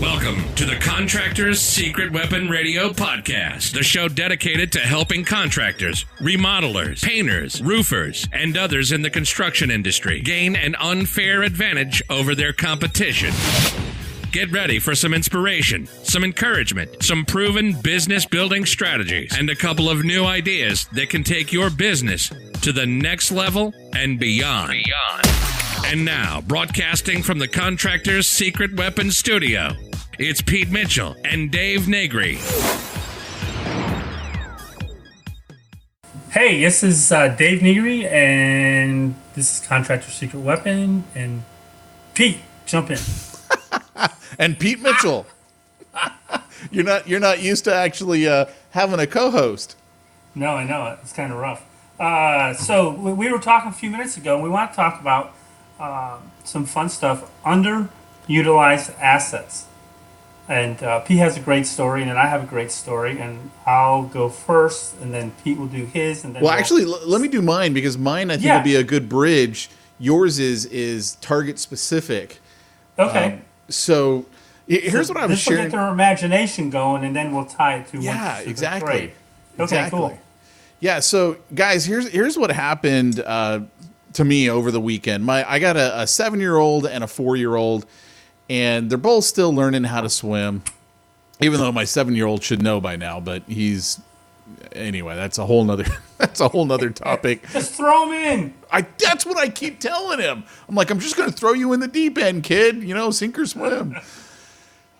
Welcome to the Contractors Secret Weapon Radio Podcast, the show dedicated to helping contractors, remodelers, painters, roofers, and others in the construction industry gain an unfair advantage over their competition. Get ready for some inspiration, some encouragement, some proven business building strategies, and a couple of new ideas that can take your business to the next level and beyond. And now, broadcasting from the Contractors Secret Weapon Studio, it's Pete Mitchell and Dave Negri. Hey, this is Dave Negri, and this is Contractors Secret Weapon, and Pete, jump in. And Pete Mitchell. You're not used to actually having a co-host. No, I know it. It's kind of rough. So we were talking a few minutes ago, and we want to talk about some fun stuff, underutilized assets. And Pete has a great story, and then I have a great story, and I'll go first, and then Pete will do his. And then actually, let me do mine, because mine I think will be a good bridge. Yours is target specific. Okay. So here's what I was sharing. We'll get their imagination going, and then we'll tie it to yeah, exactly. Great. Okay, exactly. Cool. Yeah, so guys, here's what happened to me over the weekend. I got a 7-year-old and a 4-year-old, and they're both still learning how to swim. Even though my 7-year-old should know by now, but anyway. That's a whole nother topic. Just throw him in. That's what I keep telling him. I'm like, I'm just going to throw you in the deep end, kid. Sink or swim.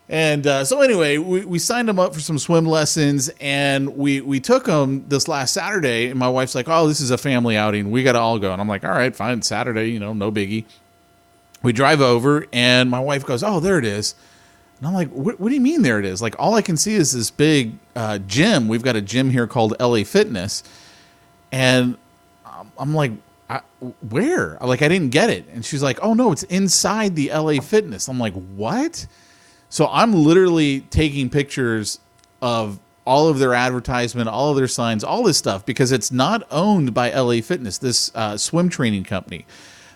And so anyway, we signed him up for some swim lessons, and we took him this last Saturday. And my wife's like, "Oh, this is a family outing. We got to all go." And I'm like, "All right, fine. Saturday, no biggie." We drive over, and my wife goes, "Oh, there it is." And I'm like, what do you mean there it is? Like, all I can see is this big gym. We've got a gym here called LA Fitness. And I'm like, where? Like, I didn't get it. And she's like, "Oh, no, it's inside the LA Fitness." I'm like, what? So I'm literally taking pictures of all of their advertisement, all of their signs, all this stuff, because it's not owned by LA Fitness, this swim training company.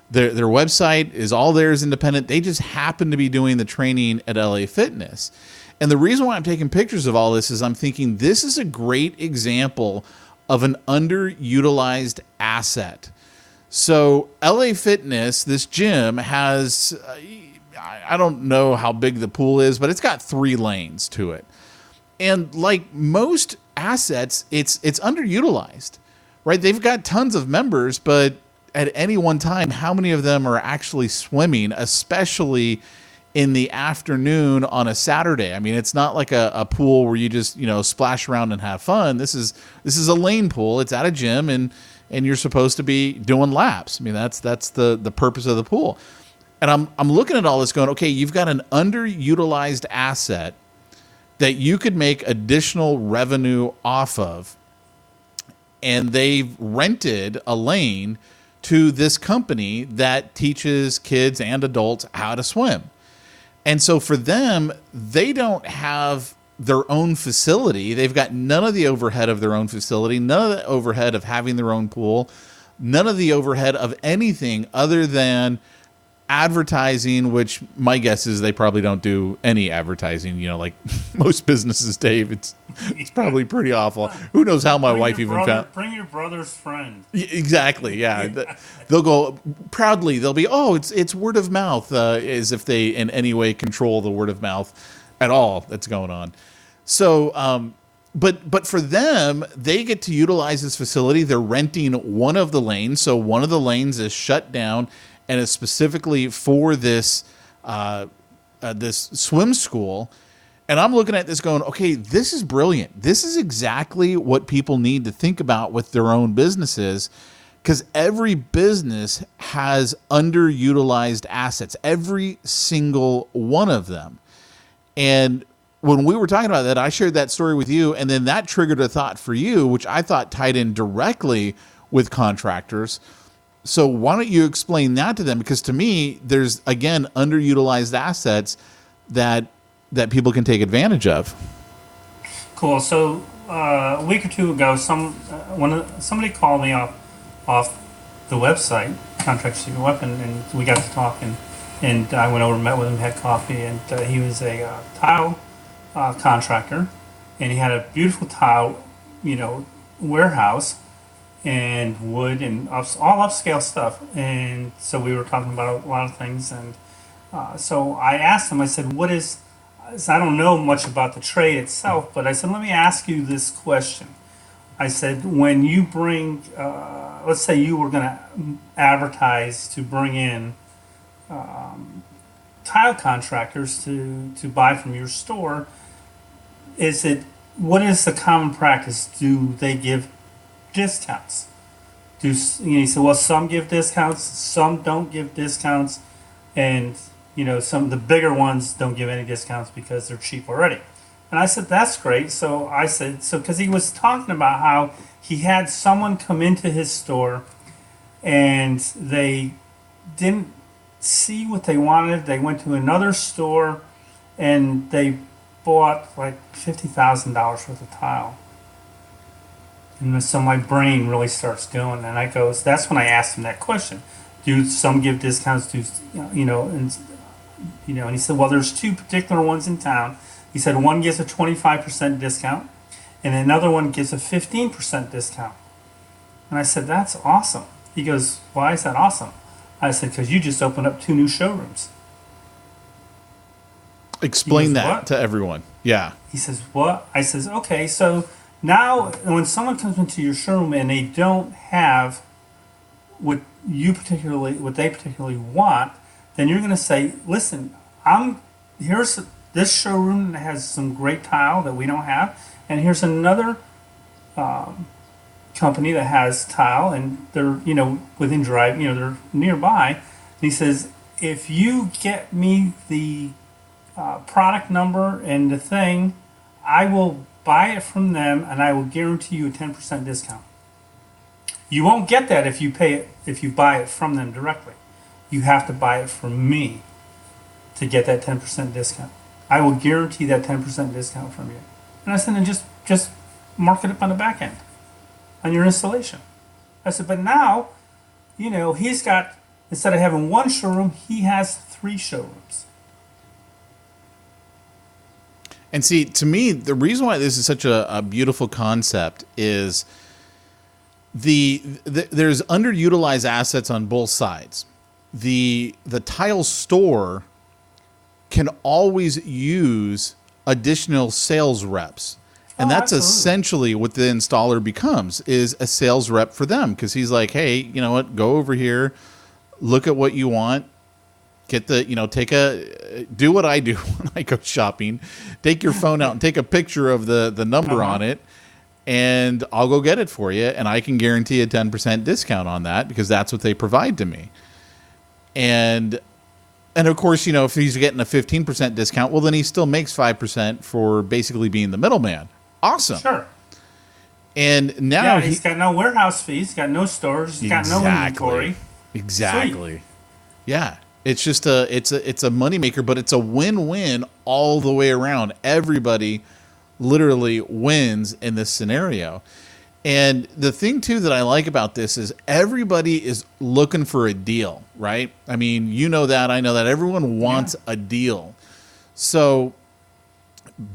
Their website is all theirs independent. They just happen to be doing the training at LA Fitness. And the reason why I'm taking pictures of all this is I'm thinking this is a great example of an underutilized asset. So LA Fitness, this gym, has, I don't know how big the pool is, but it's got 3 lanes to it. And like most assets, it's underutilized, right? They've got tons of members, but at any one time, how many of them are actually swimming, especially in the afternoon on a Saturday? I mean, it's not like a pool where you just, splash around and have fun. This is a lane pool. It's at a gym, and you're supposed to be doing laps. I mean, that's the purpose of the pool. And I'm looking at all this going, okay, you've got an underutilized asset that you could make additional revenue off of, and they've rented a lane to this company that teaches kids and adults how to swim. And so for them, they don't have their own facility. They've got none of the overhead of their own facility, none of the overhead of having their own pool, none of the overhead of anything other than advertising, which my guess is they probably don't do any advertising, like most businesses, Dave. It's probably pretty awful. Who knows how my wife even found. Bring your brother's friend. Exactly, yeah. They'll go proudly. They'll be, it's word of mouth, as if they in any way control the word of mouth at all that's going on. So, but for them, they get to utilize this facility. They're renting one of the lanes, so one of the lanes is shut down and is specifically for this this swim school. And I'm looking at this going, okay, this is brilliant. This is exactly what people need to think about with their own businesses, because every business has underutilized assets, every single one of them. And when we were talking about that, I shared that story with you, and then that triggered a thought for you, which I thought tied in directly with contractors. So why don't you explain that to them? Because to me, there's, again, underutilized assets that people can take advantage of. Cool. So a week or two ago, somebody called me off the website, Contractors Secret Weapon, and we got to talking. and I went over and met with him, had coffee, and he was a tile contractor, and he had a beautiful tile, warehouse and wood and all upscale stuff. And so we were talking about a lot of things, and so I asked him. I said, "What is?" I don't know much about the trade itself, but I said, "Let me ask you this question." I said, "When you bring, let's say you were going to advertise to bring in tile contractors to buy from your store, what is the common practice? Do they give discounts? He said, well, some give discounts, some don't give discounts, and some of the bigger ones don't give any discounts because they're cheap already." And I said, "That's great." So I said, because he was talking about how he had someone come into his store and they didn't see what they wanted. They went to another store and they bought like $50,000 worth of tile. And so my brain really starts going, and that's when I asked him that question. Do some give discounts? And he said, well, there's two particular ones in town. He said one gives a 25% discount, and another one gives a 15% discount. And I said, that's awesome. He goes, why is that awesome? I said, because you just opened up 2 new showrooms. Explain that what? To everyone. Yeah. He says, what? I says, okay, so now when someone comes into your showroom and they don't have what they particularly want, then you're going to say, listen, here's this showroom that has some great tile that we don't have, and here's another company that has tile, and they're within drive, they're nearby. And he says, if you get me the product number and the thing, I will buy it from them, and I will guarantee you a 10% discount. You won't get that if you buy it from them directly. You have to buy it from me to get that 10% discount. I will guarantee that 10% discount from you. And I said, and just mark it up on the back end on your installation. I said, but now, he's got, instead of having one showroom, he has 3 showrooms. And see, to me, the reason why this is such a beautiful concept is there's underutilized assets on both sides. The tile store can always use additional sales reps. And that's absolutely. essentially what the installer becomes, is a sales rep for them. Because he's like, hey, you know what, go over here, look at what you want, get the, do what I do when I go shopping, take your phone out and take a picture of the number on it, and I'll go get it for you. And I can guarantee a 10% discount on that because that's what they provide to me. And of course, if he's getting a 15% discount, well, then he still makes 5% for basically being the middleman. Awesome. Sure. And now he's got no warehouse fees, he's got no stores, he's got no inventory. Exactly. Sweet. Yeah. It's just it's a moneymaker, but it's a win-win all the way around. Everybody literally wins in this scenario. And the thing, too, that I like about this is everybody is looking for a deal, right? I mean, you know that. I know that. Everyone wants a deal. So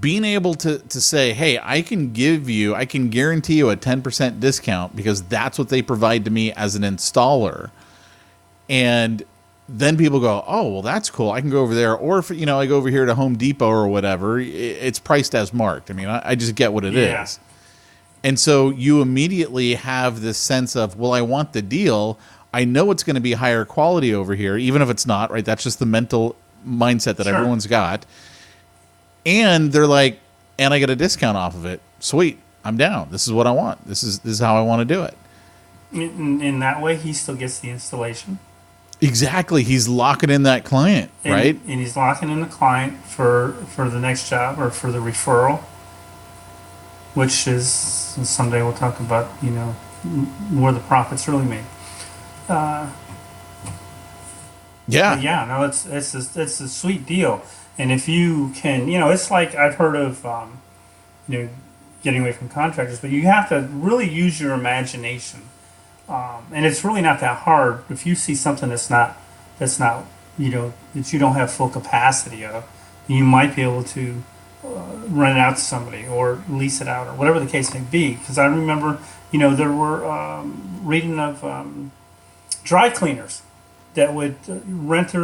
being able to say, hey, I can guarantee you a 10% discount because that's what they provide to me as an installer. And then people go, oh, well, that's cool. I can go over there. Or if, I go over here to Home Depot or whatever, it's priced as marked. I mean, I just get what it is. And so you immediately have this sense of, well, I want the deal. I know it's going to be higher quality over here, even if it's not, right? That's just the mental mindset that everyone's got. And they're like, and I get a discount off of it. Sweet. I'm down. This is what I want. This is how I want to do it. In that way, he still gets the installation. Exactly. He's locking in that client, right? And he's locking in the client for the next job or for the referral, which is, someday we'll talk about, where the profit's really made. It's a sweet deal. And if you can, it's like I've heard of, getting away from contractors, but you have to really use your imagination. And it's really not that hard. If you see something that's not that you don't have full capacity of, you might be able to rent it out to somebody or lease it out or whatever the case may be. Because I remember, there were reading of dry cleaners that would rent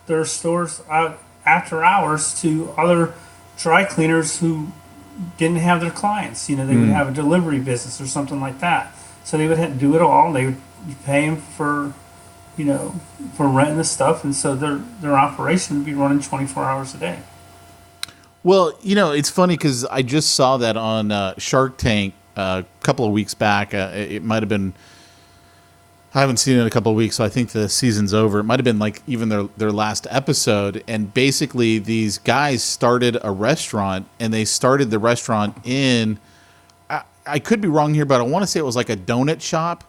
their stores out after hours to other dry cleaners who didn't have their clients. They would have a delivery business or something like that. So they would have to do it all. They would pay them for renting the stuff, and so their operation would be running 24 hours a day. Well, it's funny because I just saw that on Shark Tank a couple of weeks back. It might have been, I haven't seen it in a couple of weeks, so I think the season's over. It might have been like even their last episode. And basically these guys started a restaurant, and they started the restaurant in, I could be wrong here, but I want to say it was like a donut shop.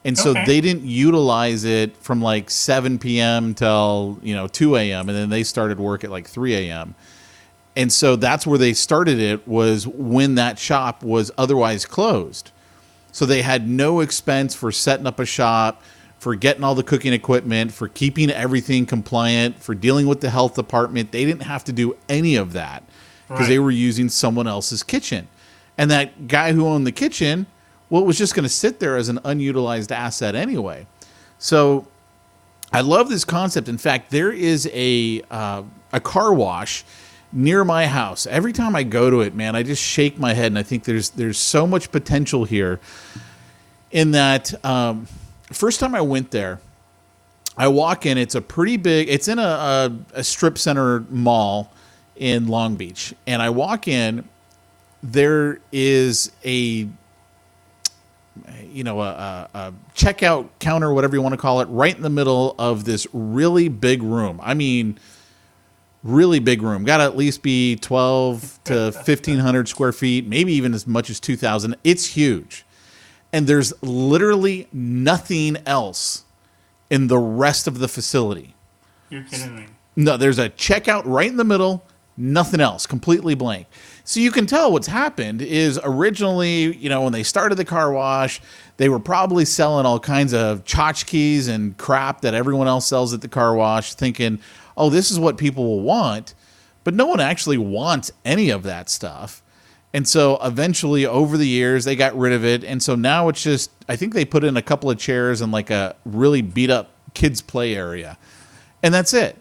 And so they didn't utilize it from like 7 p.m. till, 2 a.m. And then they started work at like 3 a.m. And so that's where they started it, was when that shop was otherwise closed. So they had no expense for setting up a shop, for getting all the cooking equipment, for keeping everything compliant, for dealing with the health department. They didn't have to do any of that because they were using someone else's kitchen. And that guy who owned the kitchen, well, it was just going to sit there as an unutilized asset anyway. So I love this concept. In fact, there is a car wash near my house. Every time I go to it, man, I just shake my head, and I think there's so much potential here. In that, first time I went there, I walk in. It's a pretty big. It's in a strip center mall in Long Beach, and I walk in. There is a checkout counter, whatever you want to call it, right in the middle of this really big room. I mean, really big room. Got to at least be 12 to 1,500 square feet, maybe even as much as 2,000. It's huge. And there's literally nothing else in the rest of the facility. You're kidding me. No, there's a checkout right in the middle, nothing else, completely blank. So you can tell what's happened is originally, when they started the car wash, they were probably selling all kinds of tchotchkes and crap that everyone else sells at the car wash, thinking, oh, this is what people will want. But no one actually wants any of that stuff. And so eventually, over the years, they got rid of it. And so now it's just, I think they put in a couple of chairs and like a really beat up kids' play area. And that's it.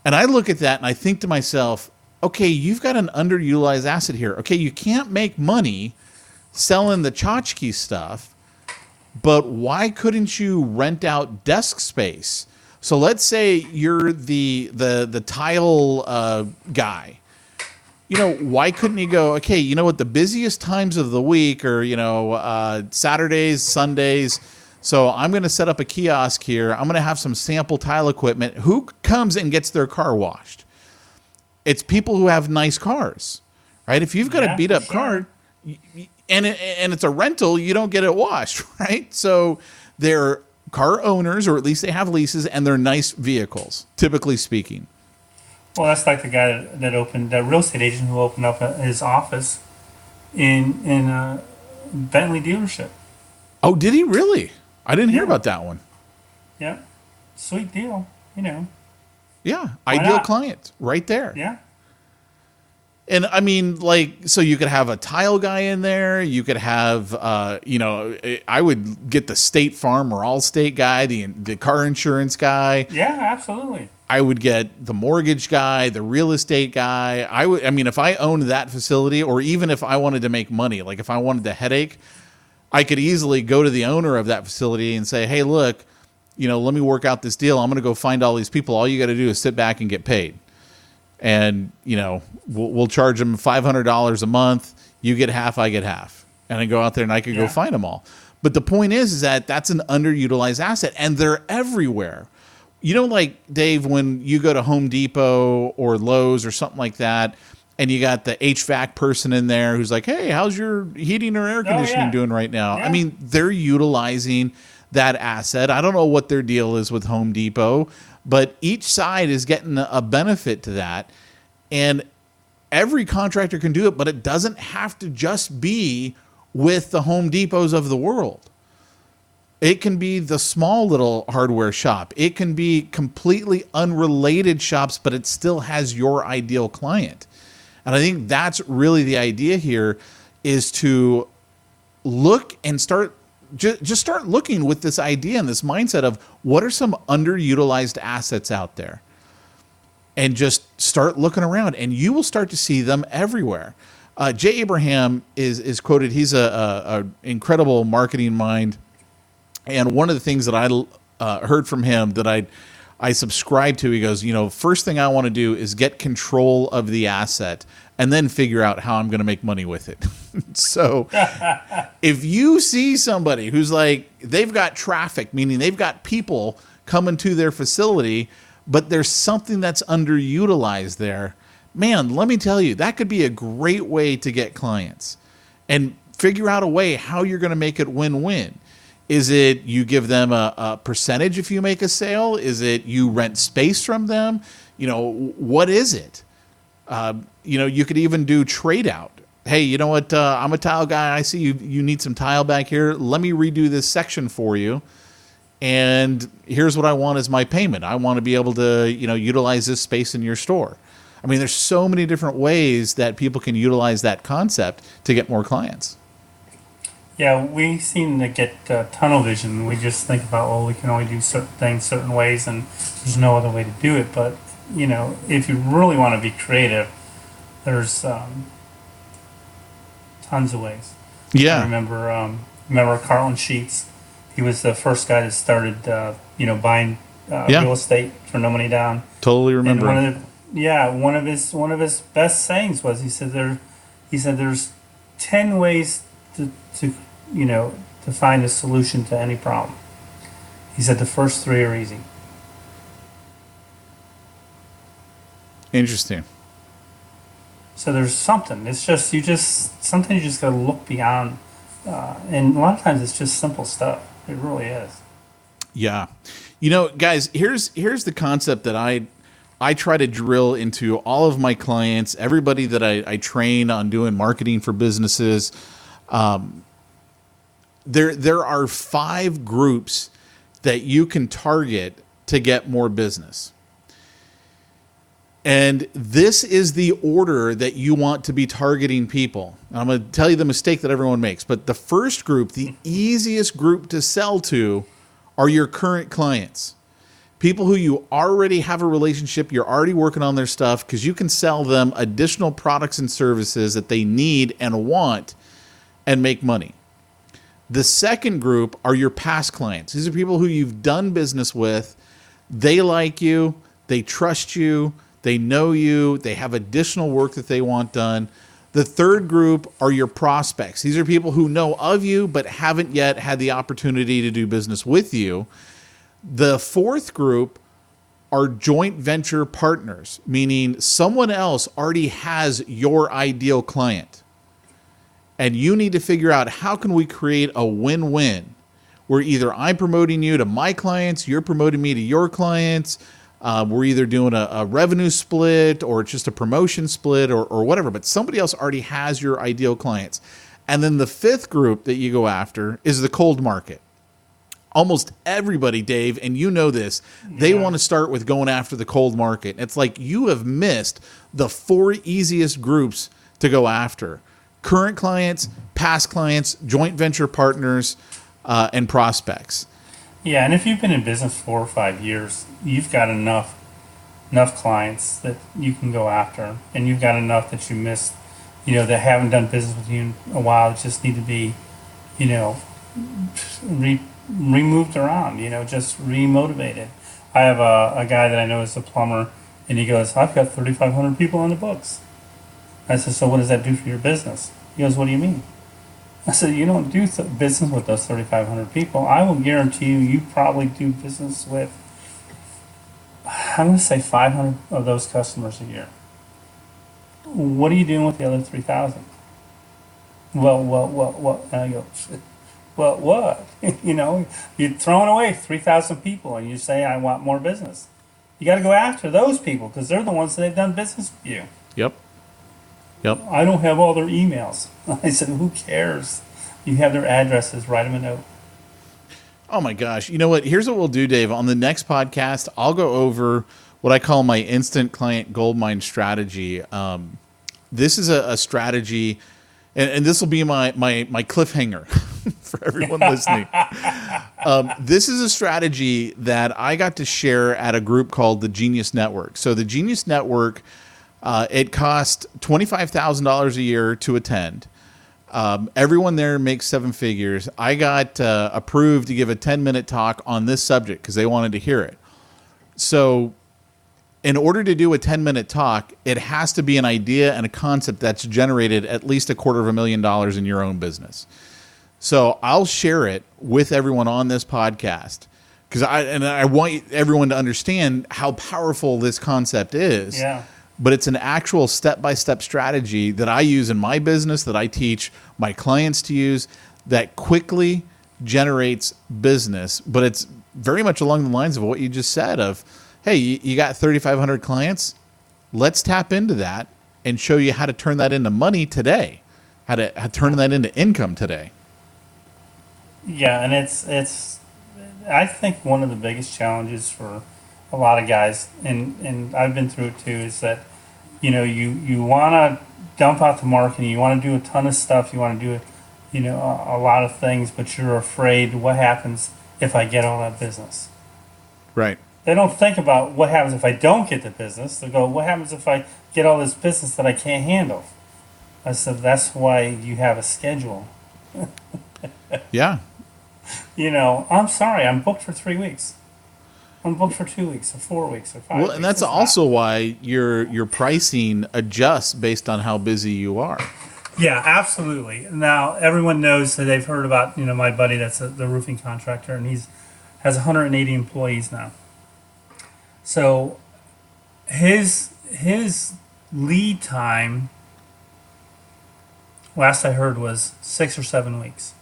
And I look at that and I think to myself, okay, you've got an underutilized asset here. Okay, you can't make money selling the tchotchke stuff, but why couldn't you rent out desk space? So let's say you're the tile guy. Why couldn't you go, okay, what, the busiest times of the week are, Saturdays, Sundays. So I'm going to set up a kiosk here. I'm going to have some sample tile equipment. Who comes and gets their car washed? It's people who have nice cars, right? If you've got a beat up car and it's a rental, you don't get it washed, right? So they're car owners, or at least they have leases, and they're nice vehicles, typically speaking. Well, that's like the guy that opened, that real estate agent who opened up his office in a Bentley dealership. Oh, did he really? I didn't hear about that one. Yeah. Sweet deal, Yeah, Why ideal not? client right there. Yeah. And I mean, so you could have a tile guy in there. You could have, I would get the State Farm or Allstate guy, the car insurance guy. Yeah, absolutely. I would get the mortgage guy, the real estate guy. If I owned that facility, or even if I wanted to make money, like if I wanted the headache, I could easily go to the owner of that facility and say, hey, look, let me work out this deal. I'm going to go find all these people. All you got to do is sit back and get paid. And, we'll charge them $500 a month. You get half, I get half. And I go out there and I could go find them all. But the point is that that's an underutilized asset, and they're everywhere. Like, Dave, when you go to Home Depot or Lowe's or something like that, and you got the HVAC person in there who's like, hey, how's your heating or air conditioning doing right now? Yeah. They're utilizing that asset. I don't know what their deal is with Home Depot, but each side is getting a benefit to that. And every contractor can do it, but it doesn't have to just be with the Home Depots of the world. It can be the small little hardware shop. It can be completely unrelated shops, but it still has your ideal client. And I think that's really the idea here, is to look and just start looking with this idea and this mindset of what are some underutilized assets out there, and just start looking around, and you will start to see them everywhere. Jay Abraham is quoted. He's a incredible marketing mind. And one of the things that I heard from him that I subscribe to, he goes, first thing I want to do is get control of the asset and then figure out how I'm going to make money with it. So if you see somebody who's like, they've got traffic, meaning they've got people coming to their facility, but there's something that's underutilized there, man, let me tell you, that could be a great way to get clients and figure out a way how you're going to make it win-win. Is it you give them a percentage if you make a sale? Is it you rent space from them? What is it? You could even do trade out. Hey, you know what? I'm a tile guy. I see you need some tile back here. Let me redo this section for you. And here's what I want as my payment. I want to be able to, utilize this space in your store. I mean, there's so many different ways that people can utilize that concept to get more clients. Yeah, we seem to get tunnel vision. We just think about, we can only do certain things certain ways, and there's no other way to do it. But, if you really want to be creative, there's tons of ways. Yeah. I remember Carlton Sheets. He was the first guy that started, buying real estate for no money down. Totally remember. And one of his best sayings was, he said there's 10 ways to find a solution to any problem. He said the first 3 are easy. Interesting. So there's something. It's just something you just got to look beyond, and a lot of times it's just simple stuff. It really is. Yeah, guys, here's the concept that I try to drill into all of my clients, everybody that I train on doing marketing for businesses. There are 5 groups that you can target to get more business. And this is the order that you want to be targeting people. I'm going to tell you the mistake that everyone makes. But the first group, the easiest group to sell to, are your current clients. People who you already have a relationship, you're already working on their stuff, because you can sell them additional products and services that they need and want and make money. The second group are your past clients. These are people who you've done business with. They like you. They trust you. They know you. They have additional work that they want done. The third group are your prospects. These are people who know of you but haven't yet had the opportunity to do business with you. The fourth group are joint venture partners, meaning someone else already has your ideal client. And you need to figure out, how can we create a win-win where either I'm promoting you to my clients, you're promoting me to your clients. We're either doing a revenue split, or it's just a promotion split, or whatever. But somebody else already has your ideal clients. And then the fifth group that you go after is the cold market. Almost everybody, Dave, and you know this, they want to start with going after the cold market. It's like you have missed the 4 easiest groups to go after: current clients, past clients, joint venture partners, and prospects. Yeah, and if you've been in business 4 or 5 years, you've got enough clients that you can go after, and you've got enough that you missed, that haven't done business with you in a while, that just need to be, removed around, just remotivated. I have a guy that I know is a plumber, and he goes, I've got 3,500 people on the books. I said, so what does that do for your business? He goes, what do you mean? I said, you don't do business with those 3,500 people. I will guarantee you probably do business with, I'm going to say 500 of those customers a year. What are you doing with the other 3,000? Well, and I go, well, what? You're throwing away 3,000 people, and you say, I want more business. You got to go after those people, because they're the ones that have done business with you. Yep. I don't have all their emails. I said, who cares? You have their addresses, write them a note. Oh my gosh. You know what? Here's what we'll do, Dave. On the next podcast, I'll go over what I call my instant client Goldmine strategy. This is a strategy, and this will be my cliffhanger for everyone listening. This is a strategy that I got to share at a group called the Genius Network. So the Genius Network, it cost $25,000 a year to attend. Everyone there makes seven figures. I got approved to give a 10-minute talk on this subject because they wanted to hear it. So in order to do a 10-minute talk, it has to be an idea and a concept that's generated at least $250,000 in your own business. So I'll share it with everyone on this podcast because I want everyone to understand how powerful this concept is. Yeah. But it's an actual step-by-step strategy that I use in my business, that I teach my clients to use, that quickly generates business. But it's very much along the lines of what you just said of, hey, you got 3,500 clients. Let's tap into that and show you how to turn that into money today, how to turn that into income today. Yeah, and it's I think one of the biggest challenges for a lot of guys, and I've been through it too, is that, you want to dump out the marketing, you want to do a ton of stuff, you want to do, a lot of things, but you're afraid what happens if I get all that business. Right. They don't think about what happens if I don't get the business. They go, what happens if I get all this business that I can't handle? I said, that's why you have a schedule. Yeah. I'm sorry, I'm booked for 3 weeks. I'm booked for 2 weeks or 4 weeks or 5 weeks. Well, and that's also why your pricing adjusts based on how busy you are. Yeah, absolutely. Now, everyone knows that they've heard about, my buddy that's the roofing contractor, and has 180 employees now. So his lead time, last I heard, was 6 or 7 weeks.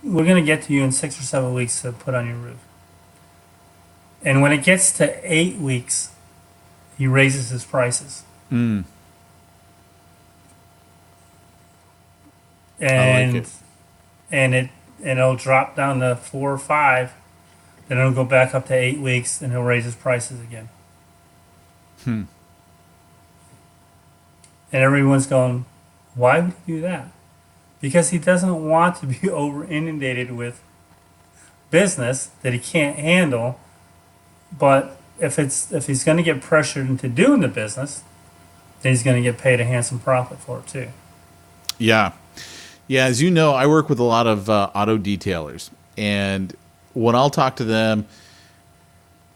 We're going to get to you in 6 or 7 weeks to put on your roof. And when it gets to 8 weeks, he raises his prices. Mm. And I like it. and it'll drop down to 4 or 5. Then it'll go back up to 8 weeks, and he'll raise his prices again. And everyone's going, why would he do that? Because he doesn't want to be over inundated with business that he can't handle. But if he's going to get pressured into doing the business, then he's going to get paid a handsome profit for it too. Yeah. Yeah, as you know, I work with a lot of auto detailers, and when I'll talk to them,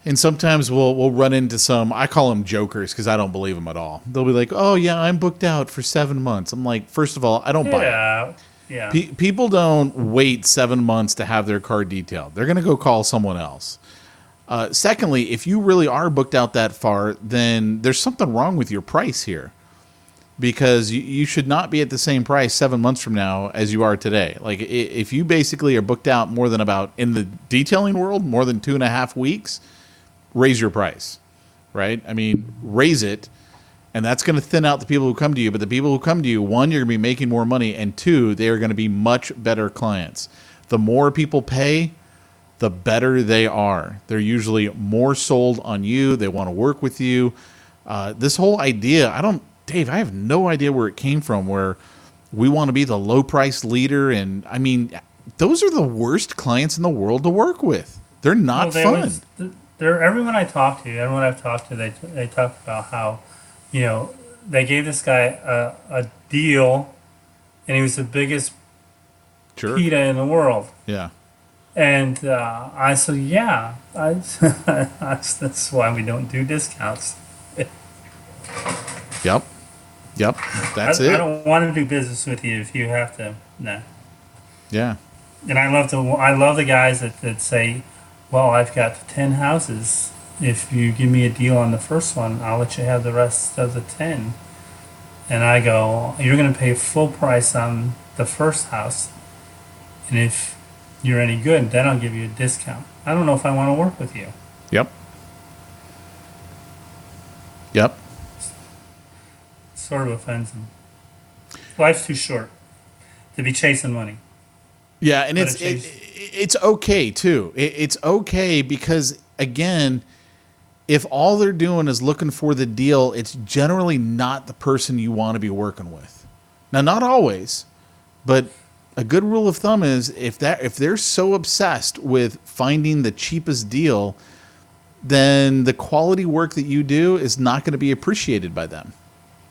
and sometimes we'll run into some, I call them jokers because I don't believe them at all. They'll be like, oh, yeah, I'm booked out for 7 months. I'm like, first of all, I don't buy it. Yeah. People don't wait 7 months to have their car detailed. They're going to go call someone else. Secondly, if you really are booked out that far, then there's something wrong with your price here, because you should not be at the same price 7 months from now as you are today. Like, if you basically are booked out more than about, in the detailing world, more than 2.5 weeks, raise your price, right? I mean, raise it, and that's going to thin out the people who come to you. But the people who come to you, one, you're going to be making more money, and two, they are going to be much better clients. The more people pay, the better they are. They're usually more sold on you. They want to work with you. This whole idea, Dave, I have no idea where it came from, where we want to be the low price leader. And I mean, those are the worst clients in the world to work with. They're not fun. Everyone I've talked to, they talk about how, they gave this guy a deal, and he was the biggest PETA in the world. Yeah. And I said, yeah, that's why we don't do discounts. Yep. That's it. I don't want to do business with you if you have to. No. Yeah. And I love the guys that say, well, I've got 10 houses. If you give me a deal on the first one, I'll let you have the rest of the 10. And I go, you're going to pay full price on the first house. And if you're any good, then I'll give you a discount. I don't know if I want to work with you. Yep. Sort of offends them. Life's too short to be chasing money. Yeah, and it's okay too. It's okay because again, if all they're doing is looking for the deal, it's generally not the person you want to be working with. Now, not always, but a good rule of thumb is if they're so obsessed with finding the cheapest deal, then the quality work that you do is not going to be appreciated by them.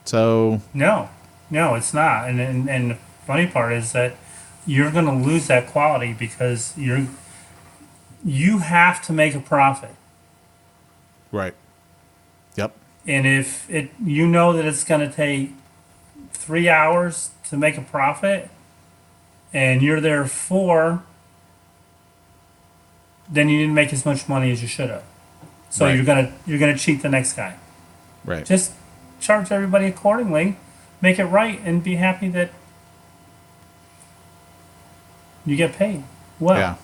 So no, it's not. And the funny part is that you're going to lose that quality because you have to make a profit. right. Yep. And if you know that it's going to take 3 hours to make a profit, and you're there 4, then you didn't make as much money as you should have. So Right. you're gonna cheat the next guy. Right. Just charge everybody accordingly, make it right, and be happy that you get paid well. Yeah.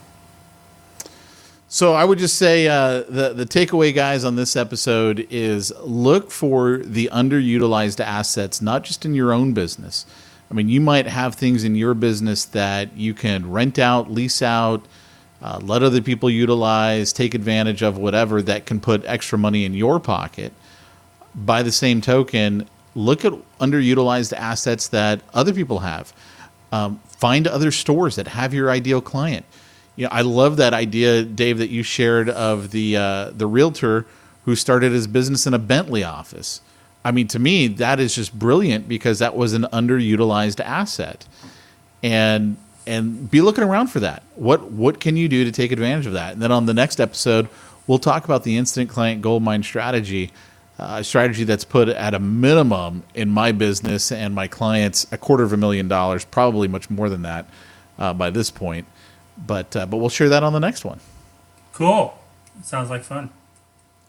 So I would just say the takeaway, guys, on this episode is look for the underutilized assets, not just in your own business. I mean, you might have things in your business that you can rent out, lease out, let other people utilize, take advantage of, whatever, that can put extra money in your pocket. By the same token, look at underutilized assets that other people have. Find other stores that have your ideal client. You know, I love that idea, Dave, that you shared of the realtor who started his business in a Bentley office. I mean, to me, that is just brilliant because that was an underutilized asset. And be looking around for that. What can you do to take advantage of that? And then on the next episode, we'll talk about the instant client Goldmine strategy, a strategy that's put at a minimum in my business and my clients $250,000, probably much more than that by this point. But we'll share that on the next one. Cool. Sounds like fun.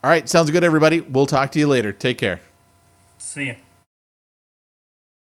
All right. Sounds good, everybody. We'll talk to you later. Take care. See ya.